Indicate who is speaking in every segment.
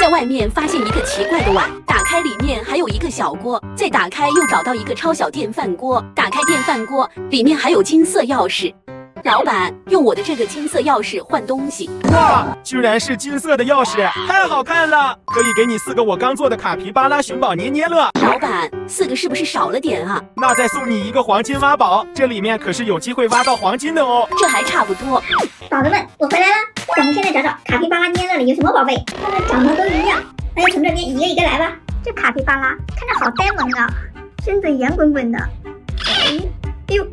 Speaker 1: 在外面发现一个奇怪的碗，打开里面还有一个小锅，再打开又找到一个超小电饭锅，打开电饭锅里面还有金色钥匙。老板，用我的这个金色钥匙换东西。
Speaker 2: 哇，居然是金色的钥匙，太好看了！可以给你4个我刚做的卡皮巴拉寻宝捏捏乐。
Speaker 1: 老板，4个是不是少了点啊？
Speaker 2: 那再送你一个黄金挖宝，这里面可是有机会挖到黄金的哦。
Speaker 1: 这还差不多。
Speaker 3: 宝子们，我回来了，咱们现在找找卡皮巴拉捏乐里有什么宝贝，它们长得都一样。那就从这边一个一个来吧。这卡皮巴拉看着好呆萌啊，身子圆滚滚的。哎呦！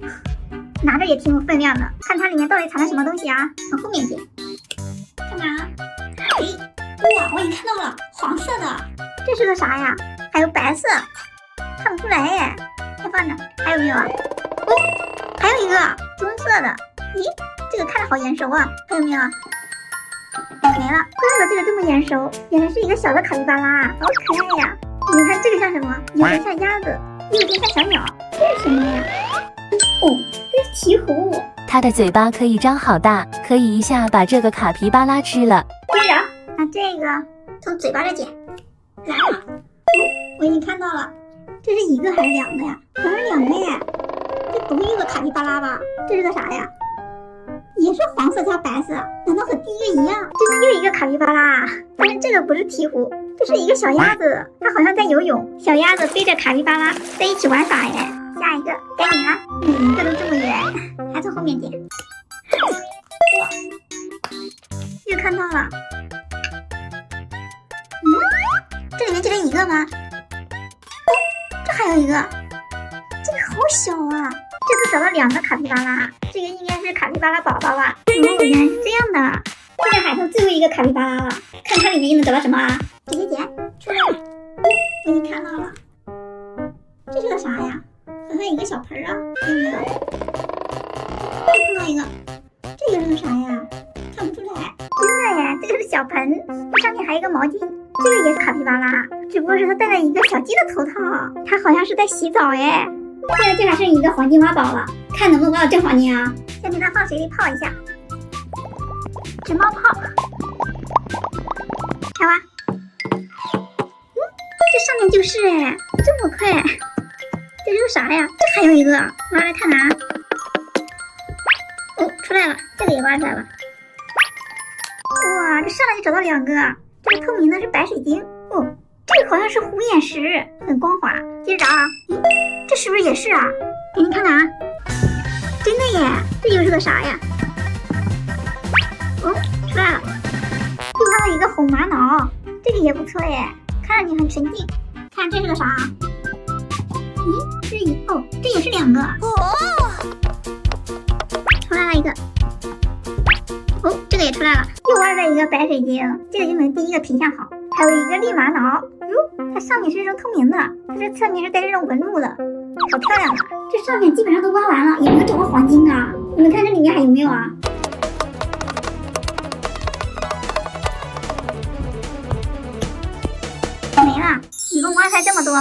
Speaker 3: 拿着也挺有分量的，看它里面到底藏了什么东西啊？从后面捡，看看啊！哎，哇，我已经看到了，黄色的，这是个啥呀？还有白色，看不出来耶。先放着，还有没有啊？哦，还有一个棕色的，咦，这个看着好眼熟啊！还有没有啊？没了，怪不得这个这么眼熟，原来是一个小的卡皮巴拉，好可爱呀！你看这个像什么？有点像鸭子，又有点像小鸟，这是什么呀？哦，这是鹈鹕，
Speaker 4: 它的嘴巴可以张好大，可以一下把这个卡皮巴拉吃了。
Speaker 3: 接着，那这个从嘴巴这捡，来了。哦，我已经看到了，这是一个还是2个呀？好像是2个耶。这不会有个卡皮巴拉吧？这是个啥呀？也是黄色加白色，难道和第一个一样？真的又一个卡皮巴拉，但是这个不是鹈鹕，这是一个小鸭子，它好像在游泳。小鸭子背着卡皮巴拉在一起玩耍耶。下一个该你了，每一个都这么圆，还从后面捡。哇，又看到了。这里面就这一个吗？哦，这还有一个，这个好小啊！这次找到2个卡皮巴拉，这个应该是卡皮巴拉宝宝吧？哦，原来是这样的。现在还剩最后一个卡皮巴拉了，看它里面又能找到什么啊？直接捡出来了。哦，我已经看到了，这是个啥呀？好像一个小盆啊，有没有？又碰到一个，这个是啥呀？看不出来。真的耶，这个是小盆，这上面还有一个毛巾，这个也是卡皮巴拉，只不过是它戴了一个小鸡的头套，它好像是在洗澡耶。现在就还剩一个黄金挖宝了，看能不能挖到真黄金啊！先给它放水里泡一下，纸猫泡，开挖。这上面就是哎，这么快！这是个啥呀？这还有一个，挖来看看啊！哦，出来了，这个也挖出来了。哇，这上来就找到2个，这个透明的是白水晶哦，这个好像是虎眼石，很光滑。接着找啊，这是不是也是啊？给你看看啊，真的耶！这又是个啥呀？哦，出来了，又看到一个红玛瑙，这个也不错耶，看上去很纯净。看这是个啥？咦，这也是2个哦，出来了一个。哦，这个也出来了，又挖了一个白水晶，这个就能第一个品相好。还有一个绿玛瑙，哟，它上面是这种透明的，它这侧面是带这种纹路的，好漂亮啊！这上面基本上都挖完了，也没有找到黄金啊。你们看这里面还有没有啊？没了，一共挖出来这么多，